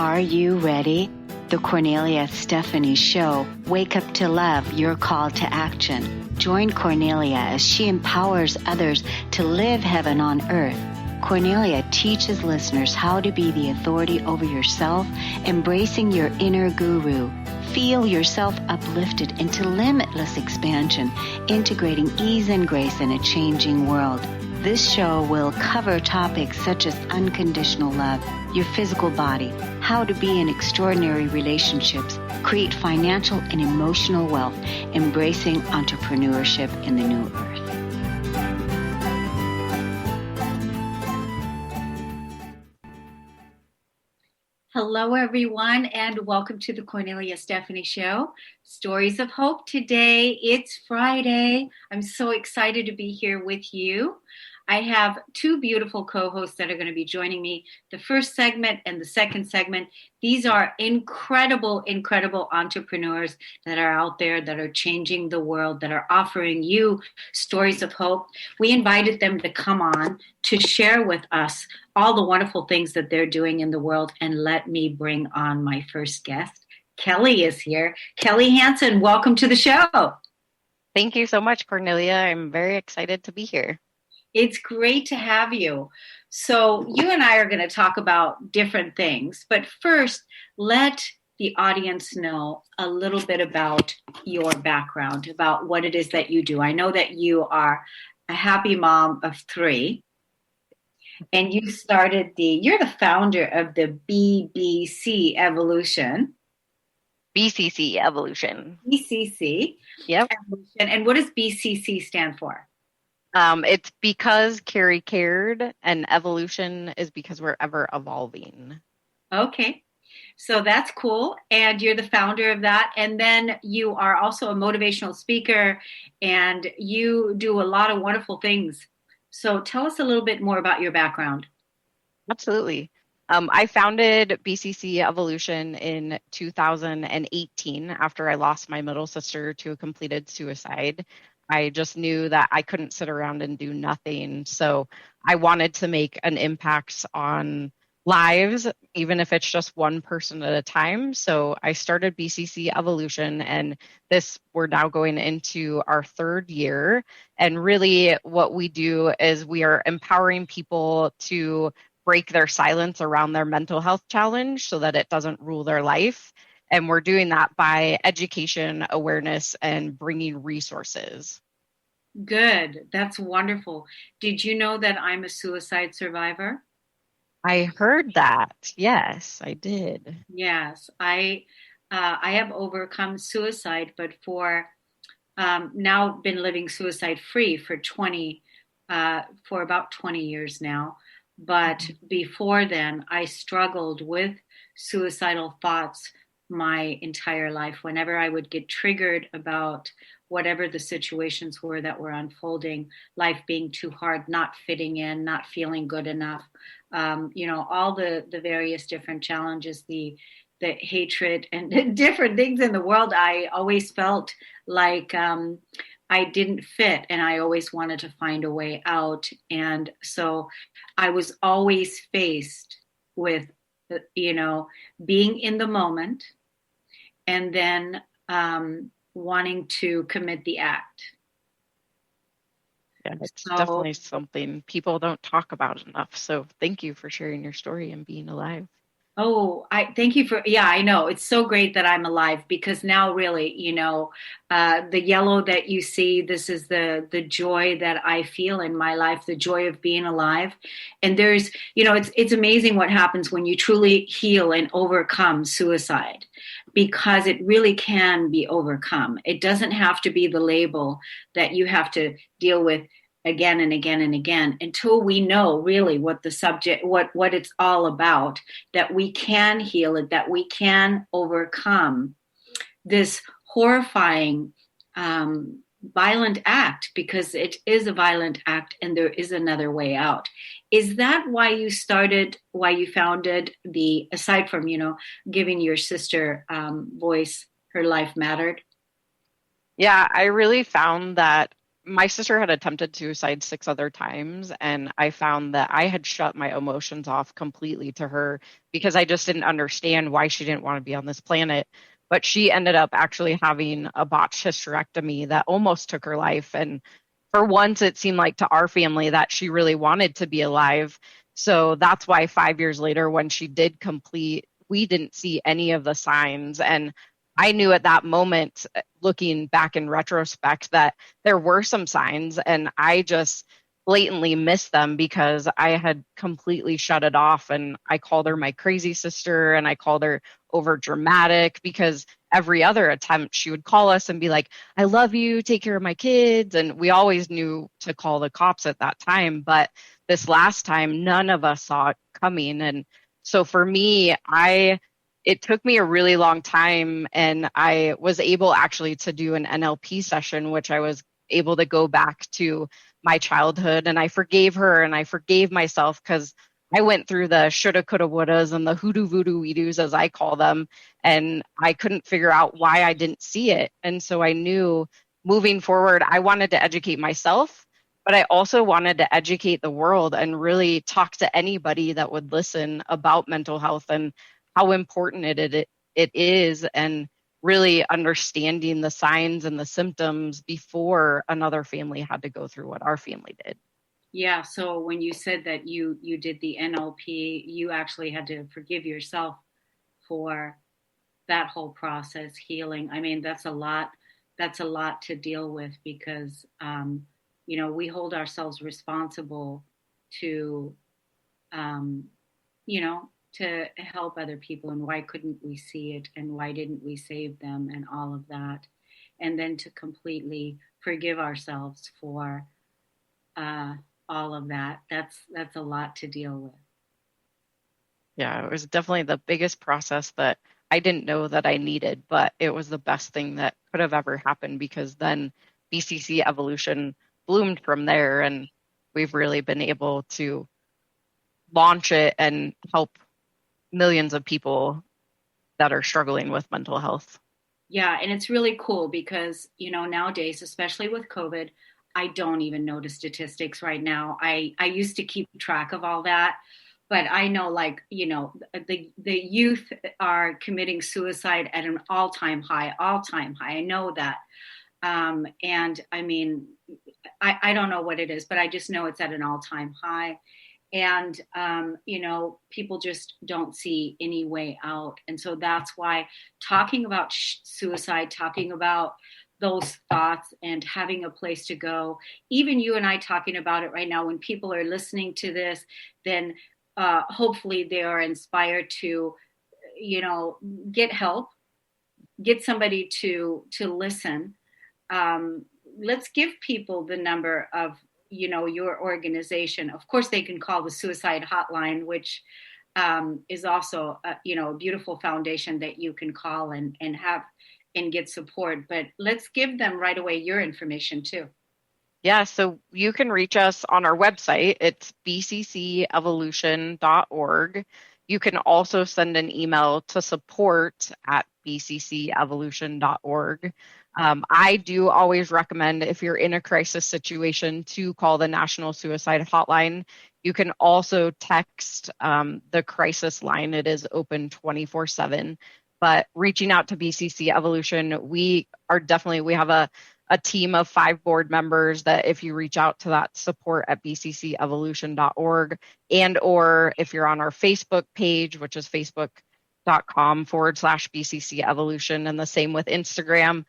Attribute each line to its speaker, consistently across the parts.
Speaker 1: Are you ready? The Kornelia Stephanie Show. Wake up to love, your call to action. Join Kornelia as she empowers others to live heaven on earth. Kornelia teaches listeners how to be the authority over yourself, embracing your inner guru. Feel yourself uplifted into limitless expansion, integrating ease and grace in a changing world. This show will cover topics such as unconditional love, your physical body, how to be in extraordinary relationships, create financial and emotional wealth, embracing entrepreneurship in the new earth. Hello, everyone, and welcome to the Kornelia Stephanie Show. Stories of Hope today. It's Friday. I'm so excited to be here with you. I have two beautiful co-hosts that are going to be joining me, the first segment and the second segment. These are incredible entrepreneurs that are out there, that are changing the world, that are offering you stories of hope. We invited them to come on to share with us all the wonderful things that they're doing in the world. And let me bring on my first guest. Kelly is here. Kelly Hansen, welcome to the show.
Speaker 2: Thank you so much, Kornelia. I'm very excited to be here.
Speaker 1: It's great to have you. So you and I are going to talk about different things, but first, let the audience know a little bit about your background, about what it is that you do. I know that you are a happy mom of 3, and you're the founder of the BBC Evolution.
Speaker 2: BCC Evolution.
Speaker 1: BCC.
Speaker 2: Yep.
Speaker 1: Evolution. And what does BCC stand for?
Speaker 2: It's because Carrie cared, and evolution is because we're ever evolving.
Speaker 1: Okay. So that's cool. And you're the founder of that. And then you are also a motivational speaker, and you do a lot of wonderful things. So tell us a little bit more about your background.
Speaker 2: Absolutely. I founded BCC Evolution in 2018 after I lost my middle sister to a completed suicide. I just knew that I couldn't sit around and do nothing. So I wanted to make an impact on lives, even if it's just one person at a time. So I started BCC Evolution, and we're now going into our 3rd year. And really what we do is we are empowering people to break their silence around their mental health challenge so that it doesn't rule their life. And we're doing that by education, awareness, and bringing resources.
Speaker 1: Good. That's wonderful. Did you know that I'm a suicide survivor?
Speaker 2: I heard that. Yes, I did.
Speaker 1: Yes. I have overcome suicide, but for now been living suicide free for about 20 years now. But before then, I struggled with suicidal thoughts my entire life. Whenever I would get triggered about whatever the situations were that were unfolding, life being too hard, not fitting in, not feeling good enough, all the various different challenges, the hatred and different things in the world, I always felt like I didn't fit, and I always wanted to find a way out. And so I was always faced with, being in the moment and then wanting to commit the act.
Speaker 2: Yeah, it's definitely something people don't talk about enough. So thank you for sharing your story and being alive.
Speaker 1: Oh, I thank you I know. It's so great that I'm alive, because now really, the yellow that you see, this is the joy that I feel in my life, the joy of being alive. And there's, it's amazing what happens when you truly heal and overcome suicide, because it really can be overcome. It doesn't have to be the label that you have to deal with again and again and again, until we know really what the subject, what it's all about, that we can heal it, that we can overcome this horrifying, violent act, because it is a violent act and there is another way out. Is that why you founded aside from, giving your sister voice, her life mattered?
Speaker 2: Yeah, I really found that my sister had attempted suicide 6 other times, and I found that I had shut my emotions off completely to her because I just didn't understand why she didn't want to be on this planet. But she ended up actually having a botched hysterectomy that almost took her life. And for once, it seemed like to our family that she really wanted to be alive. So that's why 5 years later, when she did complete, we didn't see any of the signs. And I knew at that moment, looking back in retrospect, that there were some signs, and I just blatantly missed them because I had completely shut it off. And I called her my crazy sister, and I called her over dramatic because every other attempt she would call us and be like, I love you, take care of my kids. And we always knew to call the cops at that time. But this last time, none of us saw it coming. And so for me, it took me a really long time, and I was able actually to do an NLP session, which I was able to go back to my childhood, and I forgave her and I forgave myself because I went through the shoulda, coulda, wouldas and the hoodoo voodoo weedoos, as I call them, and I couldn't figure out why I didn't see it. And so I knew moving forward, I wanted to educate myself, but I also wanted to educate the world and really talk to anybody that would listen about mental health and how important it is, and really understanding the signs and the symptoms before another family had to go through what our family did.
Speaker 1: Yeah, so when you said that you did the NLP, you actually had to forgive yourself for that whole process, healing. I mean, that's a lot to deal with because we hold ourselves responsible to um, you know, to help other people, and why couldn't we see it, and why didn't we save them, and all of that, and then to completely forgive ourselves for uh, all of that. That's a lot to deal with.
Speaker 2: Yeah, it was definitely the biggest process that I didn't know that I needed, but it was the best thing that could have ever happened because then BCC evolution bloomed from there, and we've really been able to launch it and help millions of people that are struggling with mental health.
Speaker 1: Yeah, and it's really cool because, nowadays, especially with COVID, I don't even know the statistics right now. I used to keep track of all that, but I know, like, the youth are committing suicide at an all-time high, all-time high. I know that. And I mean, I don't know what it is, but I just know it's at an all-time high. And people just don't see any way out, and so that's why talking about suicide, talking about those thoughts and having a place to go, even you and I talking about it right now, when people are listening to this, then hopefully they are inspired to you know get help, get somebody to listen. um, let's give people the number of your organization. Of course, they can call the suicide hotline, which is also a beautiful foundation that you can call and have and get support. But let's give them right away your information too.
Speaker 2: Yeah, so you can reach us on our website. It's bccevolution.org. You can also send an email to support@bccevolution.org. I do always recommend, if you're in a crisis situation, to call the National Suicide Hotline. You can also text the crisis line. It is open 24/7. But reaching out to BCC Evolution, we have a team of 5 board members that if you reach out to that support at bccevolution.org, and or if you're on our Facebook page, which is facebook.com/BCC Evolution, and the same with Instagram,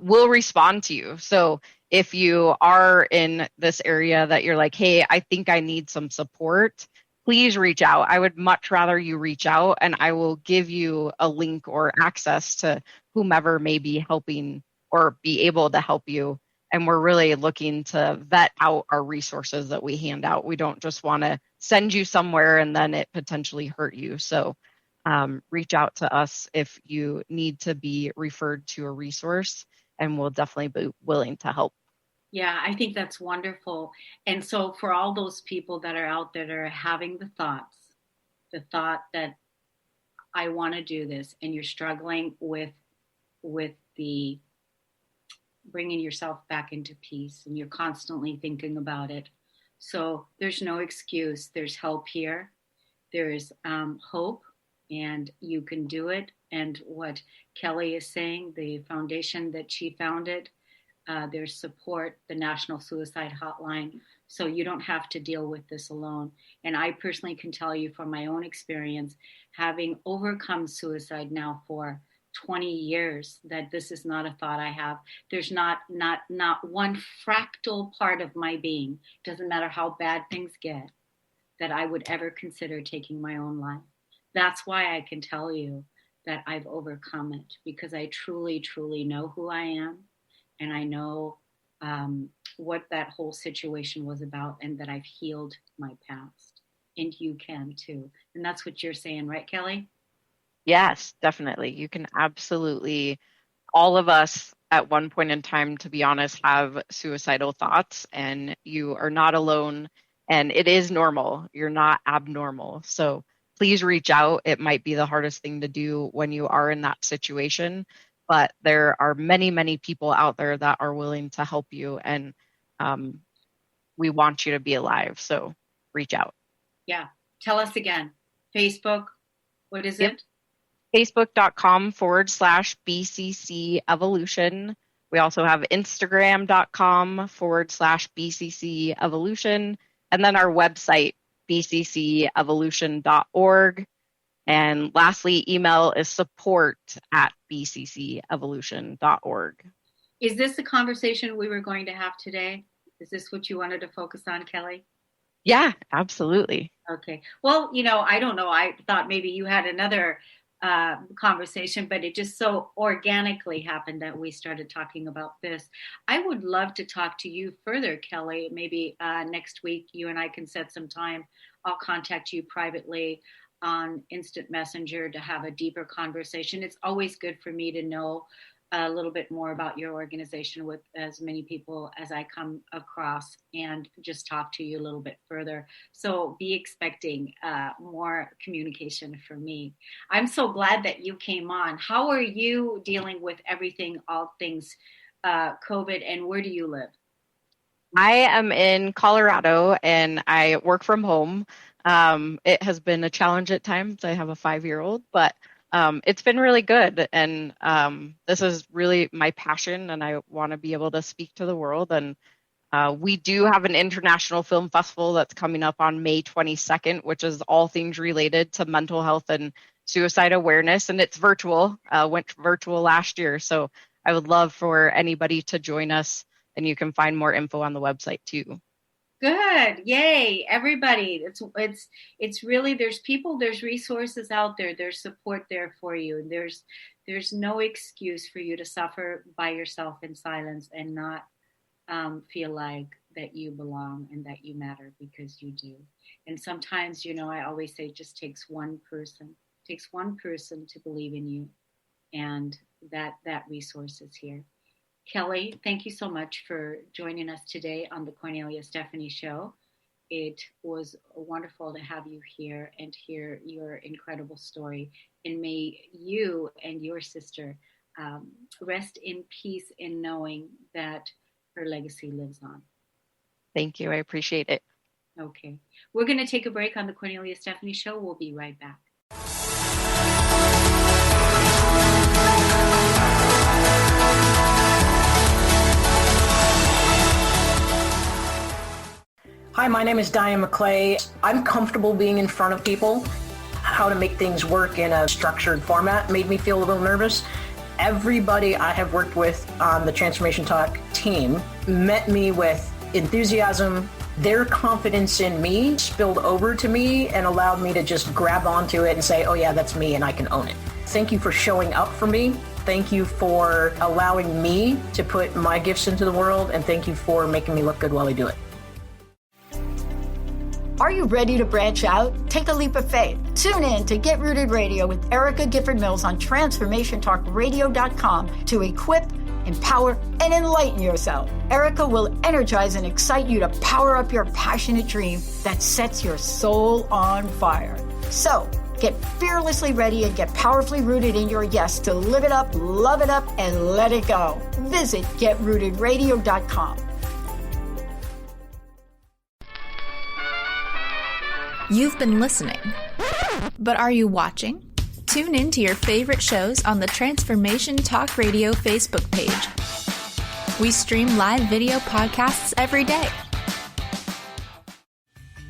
Speaker 2: we'll respond to you. So if you are in this area that you're like, hey, I think I need some support, please reach out. I would much rather you reach out, and I will give you a link or access to whomever may be helping or be able to help you. And we're really looking to vet out our resources that we hand out. We don't just want to send you somewhere and then it potentially hurt you. So reach out to us if you need to be referred to a resource, and we'll definitely be willing to help.
Speaker 1: Yeah, I think that's wonderful. And so for all those people that are out there that are having the thought that I want to do this, and you're struggling with the bringing yourself back into peace, and you're constantly thinking about it. So there's no excuse. There's help here. There's hope, and you can do it. And what Kelly is saying, the foundation that she founded, there's support, the National Suicide Hotline, so you don't have to deal with this alone. And I personally can tell you from my own experience, having overcome suicide now for 20 years, that this is not a thought I have. There's not one fractal part of my being, doesn't matter how bad things get, that I would ever consider taking my own life. That's why I can tell you that I've overcome it, because I truly, truly know who I am. And I know what that whole situation was about, and that I've healed my past. And you can too. And that's what you're saying, right, Kelly?
Speaker 2: Yes, definitely. You can absolutely, all of us at one point in time, to be honest, have suicidal thoughts, and you are not alone. And it is normal. You're not abnormal. So please reach out. It might be the hardest thing to do when you are in that situation, but there are many, many people out there that are willing to help you. And we want you to be alive. So reach out.
Speaker 1: Yeah. Tell us again. Facebook, what is it?
Speaker 2: Facebook.com/BCC Evolution. We also have Instagram.com/BCC Evolution. And then our website, bccevolution.org. And lastly, email is support@bccevolution.org.
Speaker 1: Is this the conversation we were going to have today? Is this what you wanted to focus on, Kelly?
Speaker 2: Yeah, absolutely.
Speaker 1: Okay. Well, I don't know. I thought maybe you had another conversation, but it just so organically happened that we started talking about this. I would love to talk to you further, Kelly. Maybe next week you and I can set some time. I'll contact you privately on Instant Messenger to have a deeper conversation. It's always good for me to know a little bit more about your organization with as many people as I come across, and just talk to you a little bit further. So be expecting more communication from me. I'm so glad that you came on. How are you dealing with everything, all things COVID, and where do you live?
Speaker 2: I am in Colorado and I work from home. It has been a challenge at times. I have a 5-year-old, but it's been really good. And this is really my passion, and I want to be able to speak to the world. And we do have an international film festival that's coming up on May 22nd, which is all things related to mental health and suicide awareness. And it's virtual, went virtual last year. So I would love for anybody to join us, and you can find more info on the website too.
Speaker 1: Good. Yay. Everybody. It's really, there's people, there's resources out there. There's support there for you. And there's no excuse for you to suffer by yourself in silence and not feel like that you belong and that you matter, because you do. And sometimes, I always say it just takes one person. It takes one person to believe in you, and that resource is here. Kelly, thank you so much for joining us today on the Kornelia Stephanie Show. It was wonderful to have you here and hear your incredible story. And may you and your sister rest in peace in knowing that her legacy lives on.
Speaker 2: Thank you. I appreciate it.
Speaker 1: Okay. We're going to take a break on the Kornelia Stephanie Show. We'll be right back.
Speaker 3: Hi, my name is Diane McClay. I'm comfortable being in front of people. How to make things work in a structured format made me feel a little nervous. Everybody I have worked with on the Transformation Talk team met me with enthusiasm. Their confidence in me spilled over to me and allowed me to just grab onto it and say, oh yeah, that's me and I can own it. Thank you for showing up for me. Thank you for allowing me to put my gifts into the world, and thank you for making me look good while I do it.
Speaker 4: Are you ready to branch out? Take a leap of faith. Tune in to Get Rooted Radio with Erica Gifford Mills on TransformationTalkRadio.com to equip, empower, and enlighten yourself. Erica will energize and excite you to power up your passionate dream that sets your soul on fire. So, Get fearlessly ready and get powerfully rooted in your yes to live it up, love it up, and let it go. Visit GetRootedRadio.com.
Speaker 5: You've been listening, but are you watching? Tune in to your favorite shows on the Transformation Talk Radio Facebook page. We stream live video podcasts every day.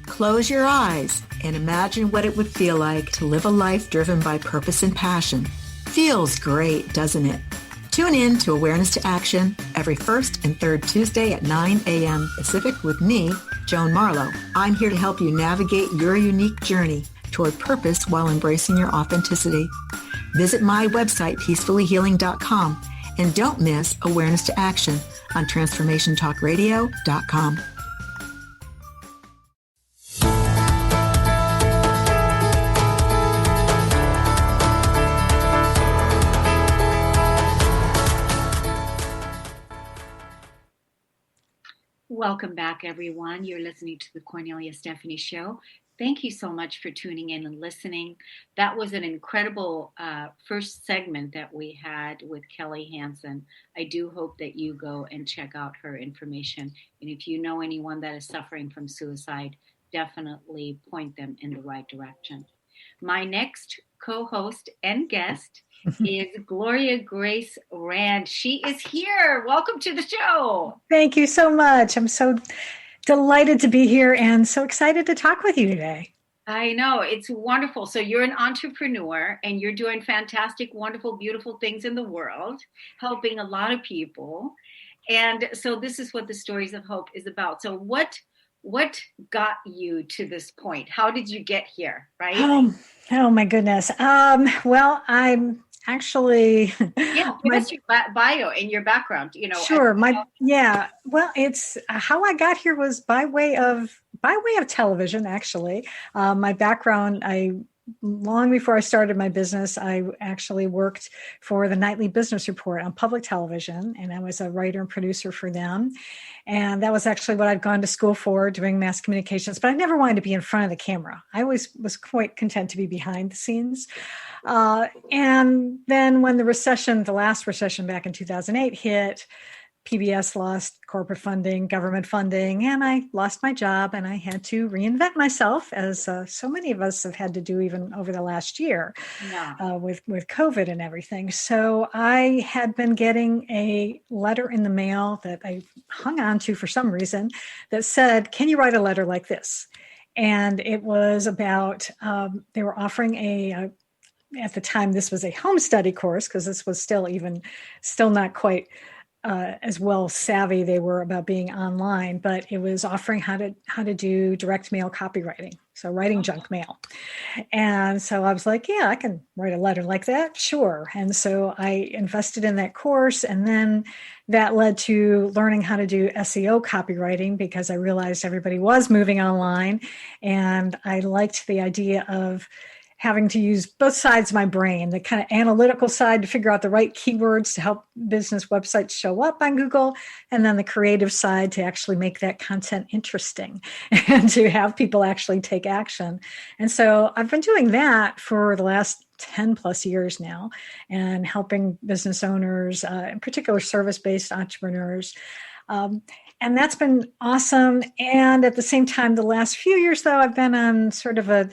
Speaker 6: Close your eyes and imagine what it would feel like to live a life driven by purpose and passion. Feels great, doesn't it? Tune in to Awareness to Action every first and third Tuesday at 9 a.m. Pacific with me, Joan Marlowe. I'm here to help you navigate your unique journey toward purpose while embracing your authenticity. Visit my website, peacefullyhealing.com, and don't miss Awareness to Action on transformationtalkradio.com.
Speaker 1: Welcome back, everyone. You're listening to the Kornelia Stephanie Show. Thank you so much for tuning in and listening. That was an incredible first segment that we had with Kelly Hansen. I do hope that you go and check out her information. And if you know anyone that is suffering from suicide, definitely point them in the right direction. My next co-host and guest is Gloria Grace Rand. She is here. Welcome to the show.
Speaker 7: Thank you so much. I'm so delighted to be here and so excited to talk with you today.
Speaker 1: I know. It's wonderful. So you're an entrepreneur and you're doing fantastic, wonderful, beautiful things in the world, helping a lot of people. And so this is what the Stories of Hope is about. So what got you to this point? How did you get here, right?
Speaker 7: Oh my goodness. Well, I'm actually
Speaker 1: give us your bio and your background,
Speaker 7: Sure. Well, it's how I got here was by way of television, actually. My background, long before I started my business, I actually worked for the Nightly Business Report on public television, and I was a writer and producer for them. And that was actually what I'd gone to school for, doing mass communications, but I never wanted to be in front of the camera. I always was quite content to be behind the scenes. And then when the last recession back in 2008 hit, PBS lost corporate funding, government funding, and I lost my job, and I had to reinvent myself, as so many of us have had to do even over the last year with COVID and everything. So I had been getting a letter in the mail that I hung on to for some reason that said, "Can you write a letter like this?" And it was about, they were offering at the time, this was a home study course, because this was still not quite as well savvy they were about being online, but it was offering how to do direct mail copywriting, so writing junk mail. And so I was like, yeah, I can write a letter like that, sure. And so I invested in that course, and then that led to learning how to do SEO copywriting, because I realized everybody was moving online, and I liked the idea of having to use both sides of my brain, the kind of analytical side to figure out the right keywords to help business websites show up on Google, and then the creative side to actually make that content interesting and to have people actually take action. And so I've been doing that for the last 10 plus years now, and helping business owners, in particular service-based entrepreneurs. And that's been awesome. And at the same time, the last few years, though, I've been on sort of a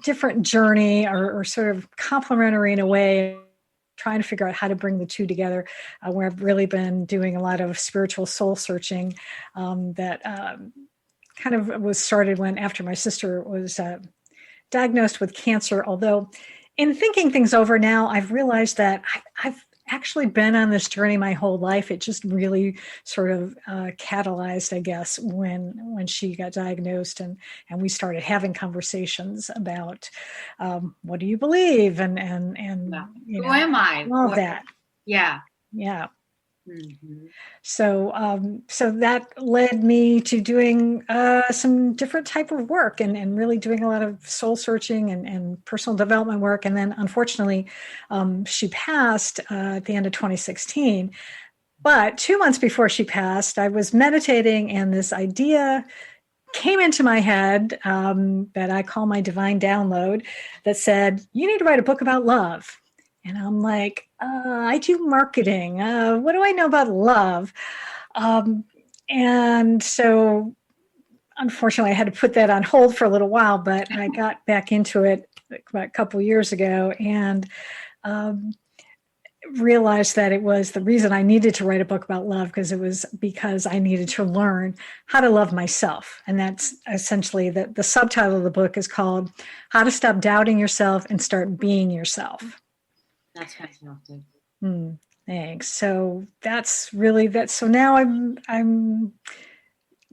Speaker 7: different journey, or sort of complementary in a way, trying to figure out how to bring the two together, where I've really been doing a lot of spiritual soul searching that kind of was started after my sister was diagnosed with cancer. Although in thinking things over now, I've realized that I've actually been on this journey my whole life. It just really sort of catalyzed, I guess, when she got diagnosed, and we started having conversations about what do you believe, and
Speaker 1: who am I?
Speaker 7: All that.
Speaker 1: Yeah.
Speaker 7: Mm-hmm. So that led me to doing some different type of work, and really doing a lot of soul searching and personal development work. And then unfortunately, she passed at the end of 2016. But 2 months before she passed, I was meditating, and this idea came into my head that I call my divine download that said, you need to write a book about love. And I'm like, I do marketing. What do I know about love? And so, unfortunately, I had to put that on hold for a little while, but I got back into it about a couple of years ago and realized that it was the reason I needed to write a book about love, because I needed to learn how to love myself. And that's essentially the subtitle of the book is called How to Stop Doubting Yourself and Start Being Yourself.
Speaker 1: That's fantastic.
Speaker 7: Thanks. So that's really that. So now I'm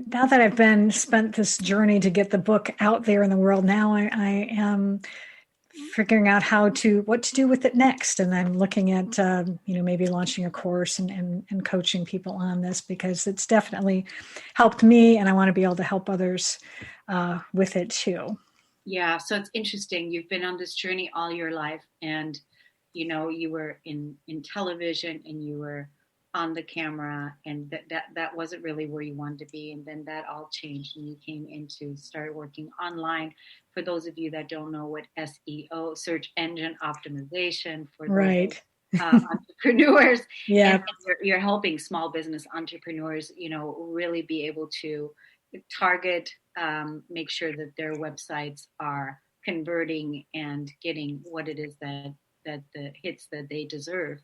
Speaker 7: now that I've spent this journey to get the book out there in the world, now I am figuring out what to do with it next. And I'm looking at, maybe launching a course and coaching people on this, because it's definitely helped me and I want to be able to help others with it too.
Speaker 1: Yeah. So it's interesting. You've been on this journey all your life, and, you were in television and you were on the camera, and that wasn't really where you wanted to be. And then that all changed and you started working online. For those of you that don't know what SEO, search engine optimization, for
Speaker 7: right.
Speaker 1: Entrepreneurs,
Speaker 7: yeah,
Speaker 1: and you're helping small business entrepreneurs, really be able to target, make sure that their websites are converting and getting what it is that the hits that they deserve.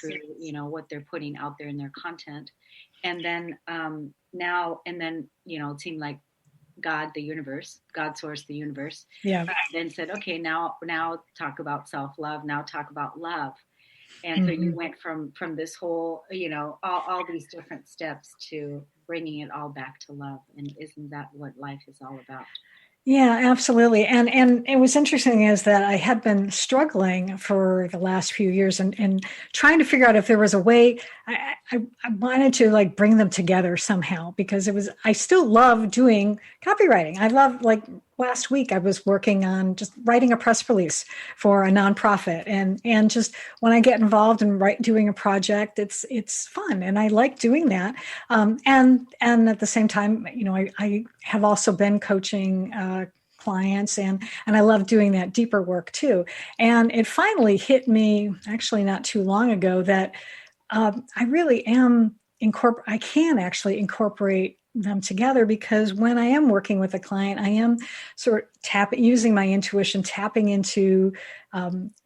Speaker 1: Through what they're putting out there in their content. And then it seemed like God source, the universe, then said, okay, now talk about self-love, now talk about love. And so you went from this whole, all these different steps to bringing it all back to love. And isn't that what life is all about?
Speaker 7: Yeah, absolutely. And it was interesting is that I had been struggling for the last few years and trying to figure out if there was a way. I wanted to like bring them together somehow, because I still love doing copywriting. I love, like last week I was working on just writing a press release for a nonprofit, and just when I get involved in doing a project, it's fun and I like doing that. And at the same time, I have also been coaching clients, and I love doing that deeper work too. And it finally hit me, actually not too long ago, that I really am I can actually incorporate them together, because when I am working with a client, I am sort of using my intuition, tapping into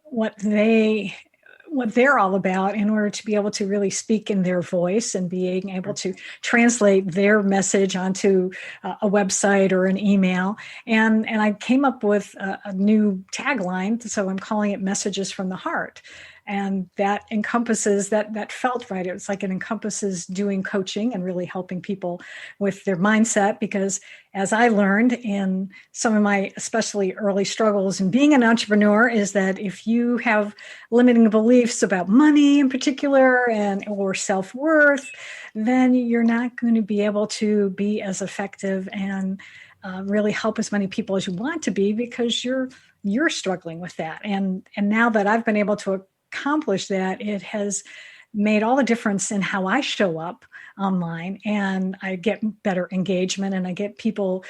Speaker 7: what they're all about, in order to be able to really speak in their voice and being able to translate their message onto a website or an email. And I came up with a new tagline. So I'm calling it Messages from the Heart. And that encompasses that felt right. It was like it encompasses doing coaching and really helping people with their mindset, because as I learned in some of my especially early struggles in being an entrepreneur, is that if you have limiting beliefs about money in particular or self-worth, then you're not going to be able to be as effective and really help as many people as you want to be, because you're struggling with that. And now that I've been able to accomplish that, it has made all the difference in how I show up online, and I get better engagement, and I get people,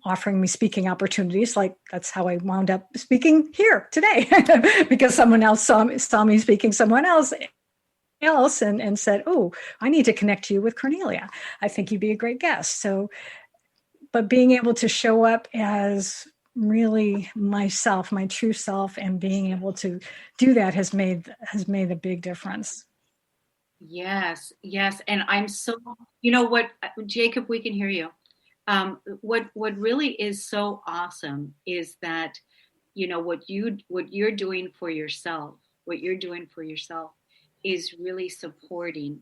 Speaker 7: offering me speaking opportunities. Like that's how I wound up speaking here today, because someone else saw me speaking someone else and said, "Oh, I need to connect you with Kornelia. I think you'd be a great guest." So, but being able to show up as really myself, my true self, and being able to do that has made a big difference.
Speaker 1: Yes. And I'm so, what, Jacob, we can hear you. What really is so awesome is that, what you're doing for yourself, is really supporting,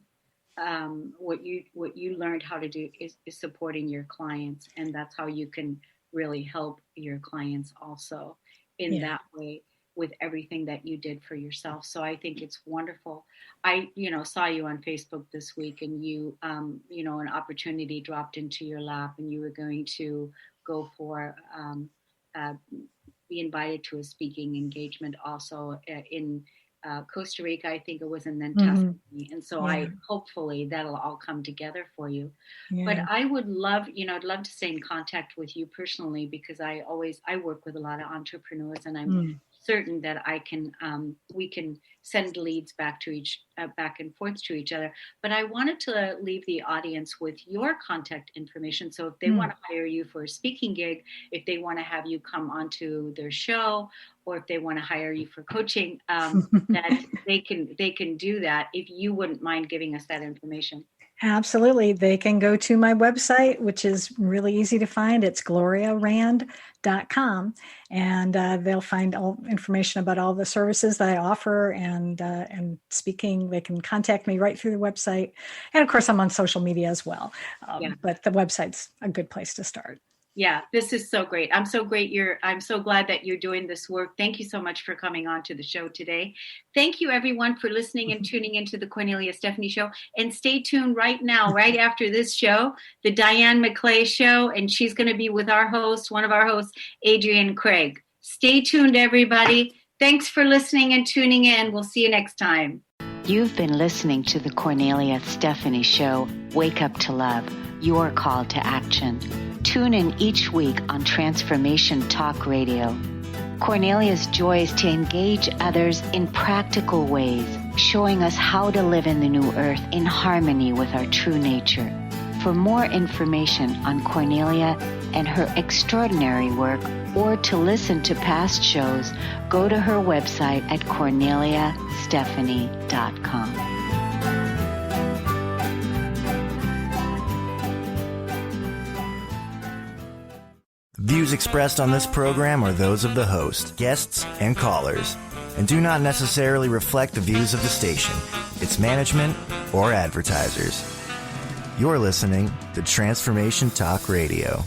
Speaker 1: what you learned how to do is supporting your clients. And that's how you can really help your clients also in that way, with everything that you did for yourself. So I think it's wonderful. I, saw you on Facebook this week, and you, an opportunity dropped into your lap, and you were going to go for, be invited to a speaking engagement also in Costa Rica, I think it was, and then
Speaker 7: Mm-hmm.
Speaker 1: Tuscany. And so
Speaker 7: Yeah.
Speaker 1: hopefully that'll all come together for you.
Speaker 7: Yeah.
Speaker 1: But I would love, I'd love to stay in contact with you personally, because I work with a lot of entrepreneurs, and I'm certain that we can send leads back and forth to each other. But I wanted to leave the audience with your contact information. So if they want to hire you for a speaking gig, if they want to have you come onto their show, or if they want to hire you for coaching, that they can do that, if you wouldn't mind giving us that information.
Speaker 7: Absolutely. They can go to my website, which is really easy to find. It's gloriarand.com, and they'll find all information about all the services that I offer and speaking. They can contact me right through the website. And of course, I'm on social media as well. But the website's a good place to start.
Speaker 1: Yeah, this is so great. I'm so glad that you're doing this work. Thank you so much for coming on to the show today. Thank you, everyone, for listening and tuning into the Kornelia Stephanie Show. And stay tuned right now, right after this show, the Diane McClay Show. And she's going to be with one of our hosts, Adrienne Craig. Stay tuned, everybody. Thanks for listening and tuning in. We'll see you next time.
Speaker 8: You've been listening to the Kornelia Stephanie Show, Wake Up to Love, your call to action. Tune in each week on Transformation Talk Radio. Kornelia's joy is to engage others in practical ways, showing us how to live in the new earth in harmony with our true nature. For more information on Kornelia and her extraordinary work, or to listen to past shows, go to her website at korneliastephanie.com.
Speaker 9: Views expressed on this program are those of the host, guests, and callers, and do not necessarily reflect the views of the station, its management, or advertisers. You're listening to Transformation Talk Radio.